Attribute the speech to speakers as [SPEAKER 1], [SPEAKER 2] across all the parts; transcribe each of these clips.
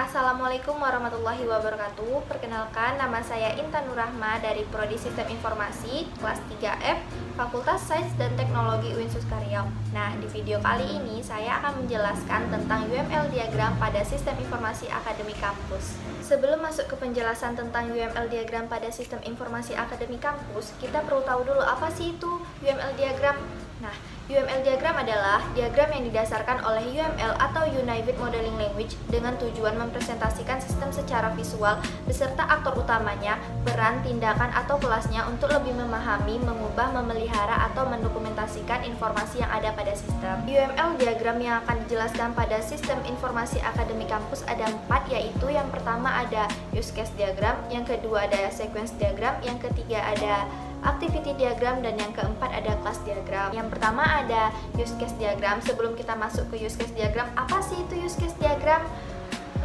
[SPEAKER 1] Assalamualaikum warahmatullahi wabarakatuh. Perkenalkan, nama saya Intan Nurrahma dari Prodi Sistem Informasi kelas 3F Fakultas Sains dan Teknologi UIN Suskaryau. Nah, di video kali ini saya akan menjelaskan tentang UML diagram pada Sistem Informasi Akademik Kampus. Sebelum masuk ke penjelasan tentang UML diagram pada Sistem Informasi Akademik Kampus, kita perlu tahu dulu apa sih itu UML diagram. Nah, UML diagram adalah diagram yang didasarkan oleh UML atau Unified Modeling Language dengan tujuan mempresentasikan sistem secara visual beserta aktor utamanya, peran, tindakan, atau kelasnya untuk lebih memahami, mengubah, memelihara, atau mendokumentasikan informasi yang ada pada sistem. UML diagram yang akan dijelaskan pada Sistem Informasi Akademik Kampus ada 4, yaitu yang pertama ada use case diagram, yang kedua ada sequence diagram, yang ketiga ada activity diagram, dan yang keempat ada class diagram. Yang pertama ada use case diagram. Sebelum kita masuk ke use case diagram, apa sih itu use case diagram?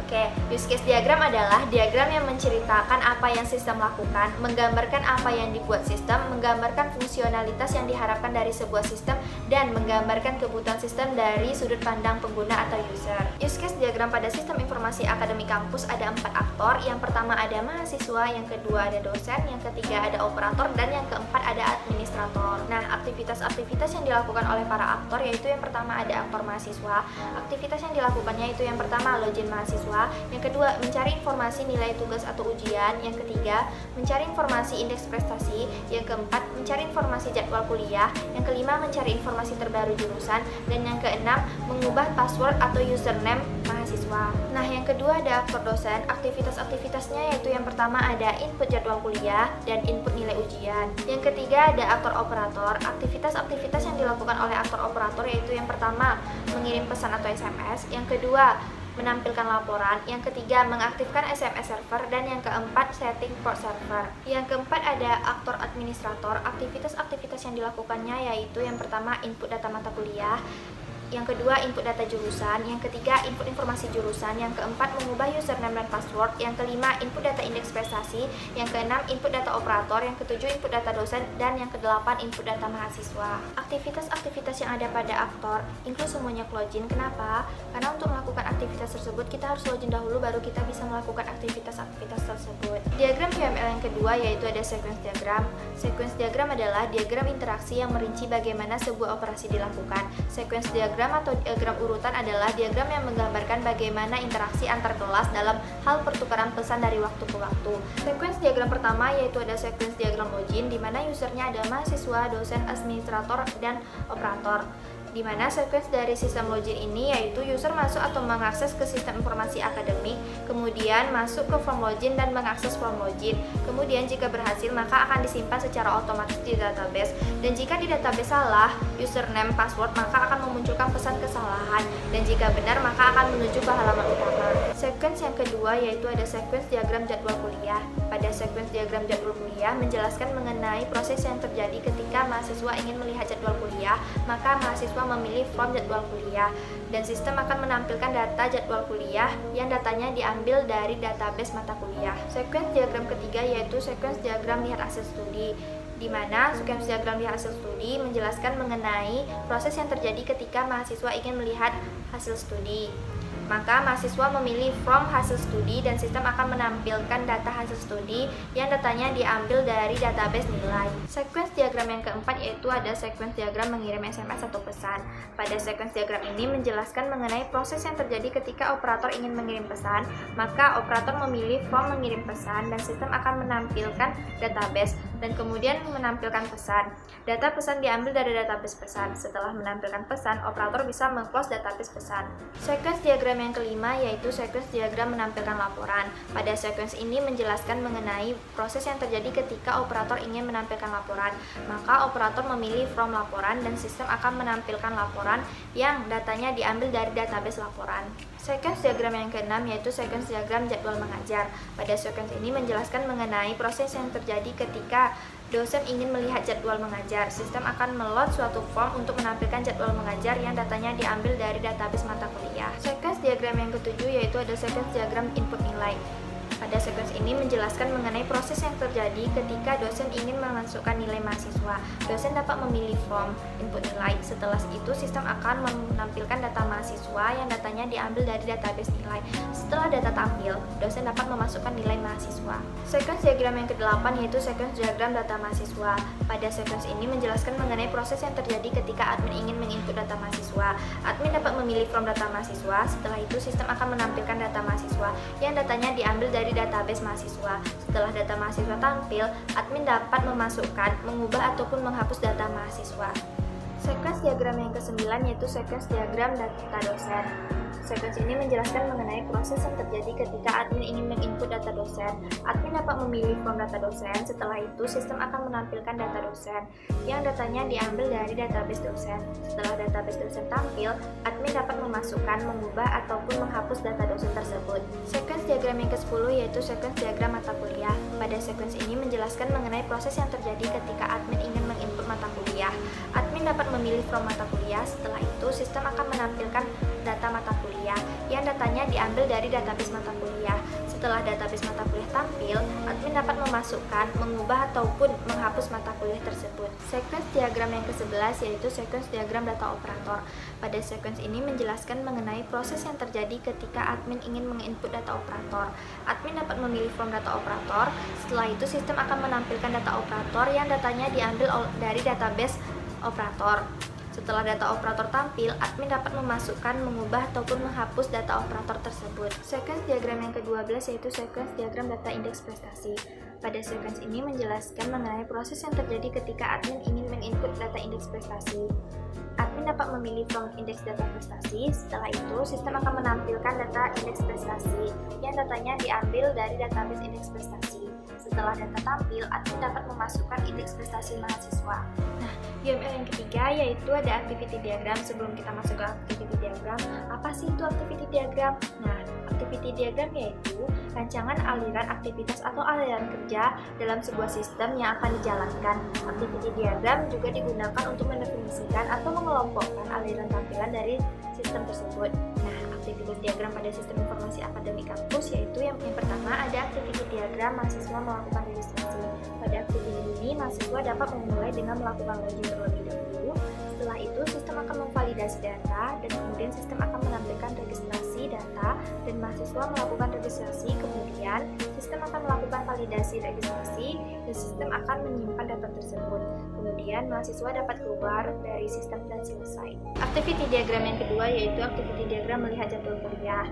[SPEAKER 1] Oke, use case diagram adalah diagram yang menceritakan apa yang sistem lakukan, menggambarkan apa yang dibuat sistem, menggambarkan fungsionalitas yang diharapkan dari sebuah sistem, dan menggambarkan kebutuhan sistem dari sudut pandang pengguna atau user. Use case diagram pada Sistem Informasi Akademik Kampus ada 4 aktor. Yang pertama ada mahasiswa, yang kedua ada dosen, yang ketiga ada operator, dan yang keempat ada administrator. Nah, aktivitas-aktivitas yang dilakukan oleh para aktor yaitu yang pertama ada aktor mahasiswa. Aktivitas yang dilakukannya itu yang pertama login mahasiswa, yang kedua mencari informasi nilai tugas atau ujian, yang ketiga mencari informasi indeks prestasi, yang keempat mencari informasi jadwal kuliah, yang kelima mencari informasi terbaru jurusan, dan yang keenam mengubah password atau username mahasiswa. Nah, yang kedua ada aktor dosen. Aktivitas-aktivitasnya yaitu yang pertama ada input jadwal kuliah dan input nilai ujian. Yang ketiga ada aktor operator. Aktivitas-aktivitas yang dilakukan oleh aktor operator yaitu yang pertama mengirim pesan atau SMS, yang kedua menampilkan laporan, yang ketiga mengaktifkan SMS server, dan yang keempat setting port server. Yang keempat ada aktor administrator. Aktivitas-aktivitas yang dilakukannya yaitu yang pertama input data mata kuliah, yang kedua input data jurusan, yang ketiga input informasi jurusan, yang keempat mengubah username dan password, yang kelima input data indeks prestasi, yang keenam input data operator, yang ketujuh input data dosen, dan yang kedelapan input data mahasiswa. Aktivitas-aktivitas yang ada pada aktor include semuanya login. Kenapa? Karena untuk melakukan aktivitas tersebut kita harus login dahulu baru kita bisa melakukan aktivitas-aktivitas tersebut. Diagram UML yang kedua yaitu ada sequence diagram. Sequence diagram adalah diagram interaksi yang merinci bagaimana sebuah operasi dilakukan. Sequence diagram atau diagram urutan adalah diagram yang menggambarkan bagaimana interaksi antar kelas dalam hal pertukaran pesan dari waktu ke waktu. Sequence diagram pertama yaitu ada sequence diagram login, di mana usernya ada mahasiswa, dosen, administrator, dan operator. Di mana sequence dari sistem login ini yaitu user masuk atau mengakses ke sistem informasi akademik, kemudian masuk ke form login dan mengakses form login. Kemudian jika berhasil maka akan disimpan secara otomatis di database, dan jika di database salah username password maka akan memunculkan pesan kesalahan, dan jika benar maka akan menuju ke halaman utama. Sequence yang kedua yaitu ada sequence diagram jadwal kuliah. Pada sequence diagram jadwal kuliah menjelaskan mengenai proses yang terjadi ketika mahasiswa ingin melihat jadwal kuliah, maka mahasiswa memilih form jadwal kuliah, dan sistem akan menampilkan data jadwal kuliah yang datanya diambil dari database mata kuliah. Sequence diagram ketiga yaitu sequence diagram lihat hasil studi, di mana sequence diagram lihat hasil studi menjelaskan mengenai proses yang terjadi ketika mahasiswa ingin melihat hasil studi. Maka mahasiswa memilih from hasil studi, dan sistem akan menampilkan data hasil studi yang datanya diambil dari database nilai. Sequence diagram yang keempat yaitu ada sequence diagram mengirim SMS atau pesan. Pada sequence diagram ini menjelaskan mengenai proses yang terjadi ketika operator ingin mengirim pesan, maka operator memilih from mengirim pesan, dan sistem akan menampilkan database dan kemudian menampilkan pesan. Data pesan diambil dari database pesan. Setelah menampilkan pesan, operator bisa meng-close database pesan. Sequence diagram yang kelima yaitu sequence diagram menampilkan laporan. Pada sequence ini menjelaskan mengenai proses yang terjadi ketika operator ingin menampilkan laporan. Maka operator memilih from laporan, dan sistem akan menampilkan laporan yang datanya diambil dari database laporan. Sequence diagram yang keenam yaitu sequence diagram jadwal mengajar. Pada sequence ini menjelaskan mengenai proses yang terjadi ketika dosen ingin melihat jadwal mengajar. Sistem akan meload suatu form untuk menampilkan jadwal mengajar yang datanya diambil dari database mata kuliah. Sequence diagram yang ketujuh yaitu ada sequence diagram input nilai. Pada sekuens ini menjelaskan mengenai proses yang terjadi ketika dosen ingin memasukkan nilai mahasiswa. Dosen dapat memilih form input nilai. Setelah itu, sistem akan menampilkan data mahasiswa yang datanya diambil dari database nilai. Setelah data tampil, dosen dapat memasukkan nilai mahasiswa. Sekuens diagram yang ke-8 yaitu sekuens diagram data mahasiswa. Pada sekuens ini menjelaskan mengenai proses yang terjadi ketika admin ingin menginput data mahasiswa. Admin dapat memilih form data mahasiswa. Setelah itu, sistem akan menampilkan data mahasiswa yang datanya diambil dari database mahasiswa. Setelah data mahasiswa tampil, admin dapat memasukkan, mengubah ataupun menghapus data mahasiswa. Sekuens diagram yang ke-9 yaitu sekuens diagram data dosen. Sekuens ini menjelaskan mengenai proses yang terjadi ketika admin ingin menginput data dosen. Admin dapat memilih form data dosen. Setelah itu, sistem akan menampilkan data dosen yang datanya diambil dari database dosen. Setelah database dosen tampil, admin dapat memasukkan, mengubah, ataupun menghapus data dosen tersebut. Sekuens diagram yang ke-10 yaitu sekuens diagram mata kuliah. Pada sekuens ini menjelaskan mengenai proses yang terjadi ketika admin ingin menginput mata kuliah. Admin dapat memilih form mata kuliah. Setelah itu, sistem akan menampilkan data mata kuliah yang datanya diambil dari database mata kuliah. Setelah database mata kuliah tampil, admin dapat memasukkan, mengubah, ataupun menghapus mata kuliah tersebut. Sekuens diagram yang ke-11 yaitu sekuens diagram data operator. Pada sekuens ini menjelaskan mengenai proses yang terjadi ketika admin ingin menginput data operator. Admin dapat memilih form data operator. Setelah itu, sistem akan menampilkan data operator yang datanya diambil dari database operator. Setelah data operator tampil, admin dapat memasukkan, mengubah, ataupun menghapus data operator tersebut. Sekuens diagram yang ke-12 yaitu sekuens diagram data indeks prestasi. Pada sekuens ini menjelaskan mengenai proses yang terjadi ketika admin ingin menginput data indeks prestasi. Admin dapat memilih form indeks data prestasi. Setelah itu, sistem akan menampilkan data indeks prestasi yang datanya diambil dari database indeks prestasi. Setelah data tampil, admin dapat memasukkan indeks prestasi mahasiswa. Nah, UML yang ketiga yaitu ada activity diagram. Sebelum kita masuk ke activity diagram, apa sih itu activity diagram? Nah, activity diagram yaitu rancangan aliran aktivitas atau aliran kerja dalam sebuah sistem yang akan dijalankan. Activity diagram juga digunakan untuk mendefinisikan atau mengelompokkan aliran tampilan dari sistem tersebut. Nah, aktivitas diagram pada sistem informasi akademik kampus yaitu yang pertama ada activity diagram mahasiswa melakukan registrasi. Pada activity ini, mahasiswa dapat memulai dengan melakukan login terlebih dahulu. Setelah itu, sistem akan memvalidasi data dan kemudian sistem akan menampilkan registrasi data dan mahasiswa melakukan registrasi. Kemudian, sistem akan melakukan validasi registrasi dan sistem akan menyimpan data tersebut. Kemudian, mahasiswa dapat keluar dari sistem dan selesai. Activity diagram yang kedua yaitu activity diagram melihat jadwal kuliah.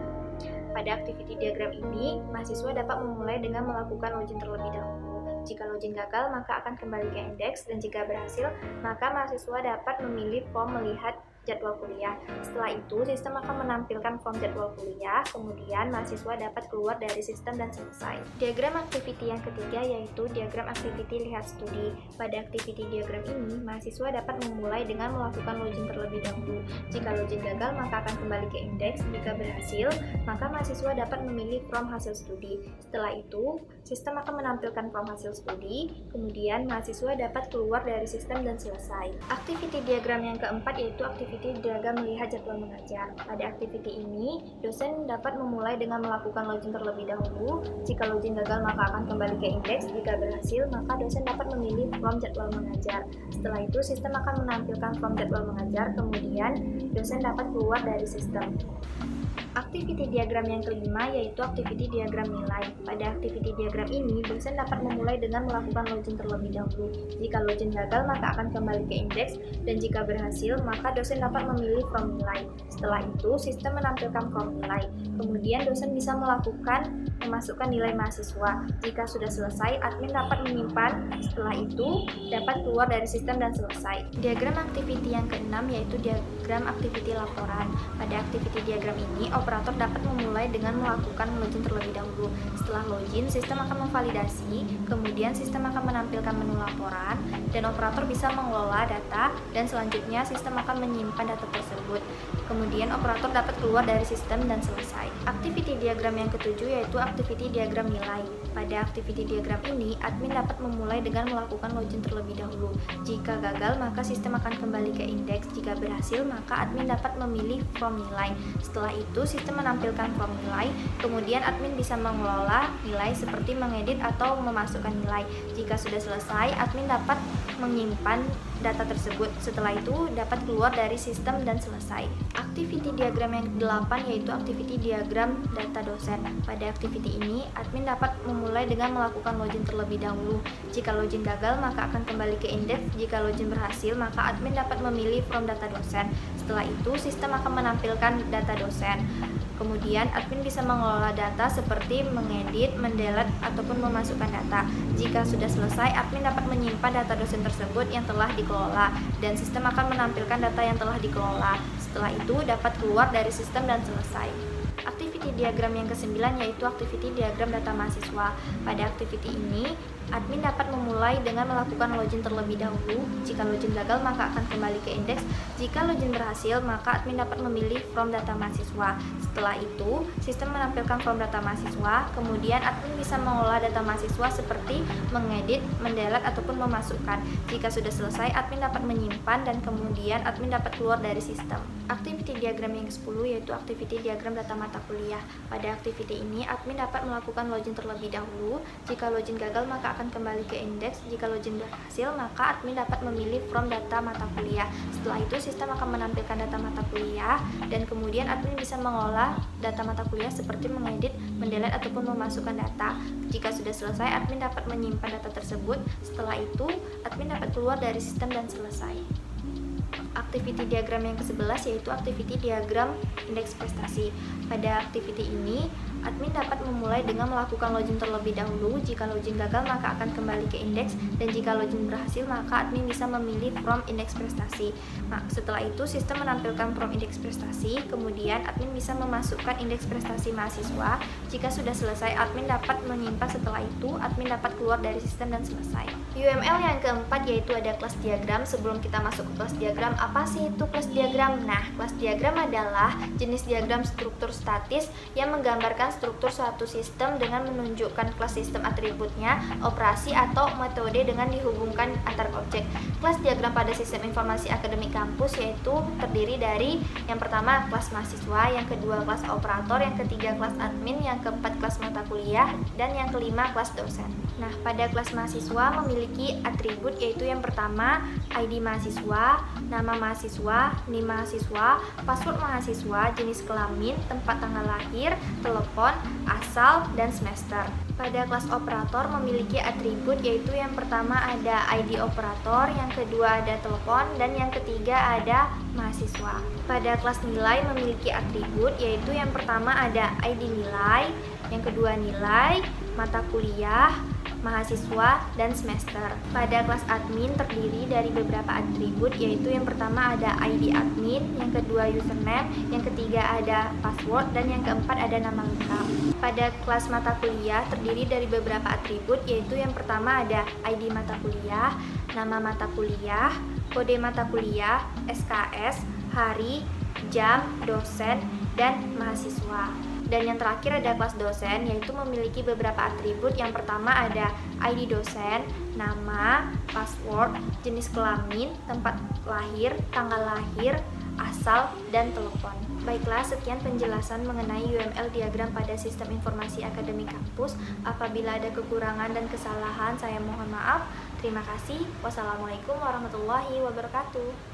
[SPEAKER 1] Pada activity diagram ini, mahasiswa dapat memulai dengan melakukan login terlebih dahulu. Jika login gagal, maka akan kembali ke indeks, dan jika berhasil, maka mahasiswa dapat memilih form melihat jadwal kuliah. Setelah itu, sistem akan menampilkan form jadwal kuliah, kemudian mahasiswa dapat keluar dari sistem dan selesai. Diagram activity yang ketiga yaitu diagram activity lihat studi. Pada activity diagram ini, mahasiswa dapat memulai dengan melakukan login terlebih dahulu. Jika login gagal, maka akan kembali ke indeks. Jika berhasil, maka mahasiswa dapat memilih form hasil studi. Setelah itu, sistem akan menampilkan form hasil studi, kemudian mahasiswa dapat keluar dari sistem dan selesai. Activity diagram yang keempat yaitu activity diagram melihat jadwal mengajar. Pada activity ini, dosen dapat memulai dengan melakukan login terlebih dahulu. Jika login gagal, maka akan kembali ke indeks. Jika berhasil, maka dosen dapat memilih form jadwal mengajar. Setelah itu, sistem akan menampilkan form jadwal mengajar, kemudian dosen dapat keluar dari sistem. Activity diagram yang kelima yaitu activity diagram nilai. Pada activity diagram ini, dosen dapat memulai dengan melakukan login terlebih dahulu. Jika login gagal, maka akan kembali ke indeks, dan jika berhasil, maka dosen dapat memilih form nilai. Setelah itu, sistem menampilkan form nilai. Kemudian, dosen bisa memasukkan nilai mahasiswa. Jika sudah selesai, admin dapat menyimpan. Setelah itu, dapat keluar dari sistem dan selesai. Diagram activity yang keenam yaitu diagram activity laporan. Pada activity diagram ini, operator dapat memulai dengan melakukan login terlebih dahulu. Setelah login, sistem akan memvalidasi, kemudian sistem akan menampilkan menu laporan, dan operator bisa mengelola data, dan selanjutnya sistem akan menyimpan data tersebut. Kemudian operator dapat keluar dari sistem dan selesai. Activity diagram yang ketujuh yaitu activity diagram nilai. Pada activity diagram ini, admin dapat memulai dengan melakukan login terlebih dahulu. Jika gagal, maka sistem akan kembali ke indeks. Jika berhasil, maka admin dapat memilih form nilai. Setelah itu, sistem menampilkan form nilai, kemudian admin bisa mengelola nilai seperti mengedit atau memasukkan nilai. Jika sudah selesai, admin dapat menyimpan data tersebut. Setelah itu dapat keluar dari sistem dan selesai. Activity diagram yang ke-8 yaitu activity diagram data dosen. Pada activity ini, admin dapat memulai dengan melakukan login terlebih dahulu. Jika login gagal, maka akan kembali ke indeks. Jika login berhasil, maka admin dapat memilih from data dosen. Setelah itu, sistem akan menampilkan data dosen. Kemudian, admin bisa mengelola data seperti mengedit, mendelete, ataupun memasukkan data. Jika sudah selesai, admin dapat menyimpan data dosen tersebut yang telah dikelola, dan sistem akan menampilkan data yang telah dikelola. Setelah itu, dapat keluar dari sistem dan selesai. Activity diagram yang ke-9 yaitu activity diagram data mahasiswa. Pada activity ini, admin dapat memulai dengan melakukan login terlebih dahulu. Jika login gagal, maka akan kembali ke indeks. Jika login berhasil, maka admin dapat memilih from data mahasiswa. Setelah itu, sistem menampilkan from data mahasiswa. Kemudian, admin bisa mengolah data mahasiswa seperti mengedit, mendelete, ataupun memasukkan. Jika sudah selesai, admin dapat menyimpan dan kemudian admin dapat keluar dari sistem. Activity diagram yang ke-10 yaitu activity diagram data mata kuliah. Pada activity ini, admin dapat melakukan login terlebih dahulu. Jika login gagal, maka akan kembali ke indeks. Jika login berhasil, maka admin dapat memilih from data mata kuliah. Setelah itu, sistem akan menampilkan data mata kuliah dan kemudian admin bisa mengolah data mata kuliah seperti mengedit, mendelete, ataupun memasukkan data. Jika sudah selesai, admin dapat menyimpan data tersebut. Setelah itu, admin dapat keluar dari sistem dan selesai. Activity diagram yang ke-11 yaitu activity diagram indeks prestasi. Pada activity ini, admin dapat memulai dengan melakukan login terlebih dahulu. Jika login gagal, maka akan kembali ke indeks, dan jika login berhasil, maka admin bisa memilih from indeks prestasi. Setelah itu, sistem menampilkan from indeks prestasi, kemudian admin bisa memasukkan indeks prestasi mahasiswa. Jika sudah selesai, admin dapat menyimpan. Setelah itu, admin dapat keluar dari sistem dan selesai. UML yang keempat yaitu ada kelas diagram. Sebelum kita masuk ke kelas diagram, apa sih itu kelas diagram? Nah, kelas diagram adalah jenis diagram struktur statis yang menggambarkan struktur suatu sistem dengan menunjukkan kelas sistem atributnya, operasi atau metode dengan dihubungkan antar objek. Kelas diagram pada sistem informasi akademik kampus yaitu terdiri dari yang pertama kelas mahasiswa, yang kedua kelas operator, yang ketiga kelas admin, yang keempat kelas mata kuliah, dan yang kelima kelas dosen. Nah, pada kelas mahasiswa memiliki atribut yaitu yang pertama ID mahasiswa, nama mahasiswa, NIM mahasiswa, password mahasiswa, jenis kelamin, tempat tanggal lahir, telepon, asal, dan semester. Pada kelas operator memiliki atribut yaitu yang pertama ada ID operator, yang kedua ada telepon, dan yang ketiga ada mahasiswa. Pada kelas nilai memiliki atribut yaitu yang pertama ada ID nilai, yang kedua nilai, mata kuliah, mahasiswa, dan semester. Pada kelas admin terdiri dari beberapa atribut yaitu yang pertama ada ID admin, yang kedua username, yang ketiga ada password, dan yang keempat ada nama lengkap. Pada kelas mata kuliah terdiri dari beberapa atribut yaitu yang pertama ada ID mata kuliah, nama mata kuliah, kode mata kuliah, SKS, hari, jam, dosen, dan mahasiswa. Dan yang terakhir ada kelas dosen yaitu memiliki beberapa atribut. Yang pertama ada ID dosen, nama, password, jenis kelamin, tempat lahir, tanggal lahir, asal, dan telepon. Baiklah, sekian penjelasan mengenai UML diagram pada sistem informasi akademik kampus. Apabila ada kekurangan dan kesalahan, saya mohon maaf. Terima kasih. Wassalamualaikum warahmatullahi wabarakatuh.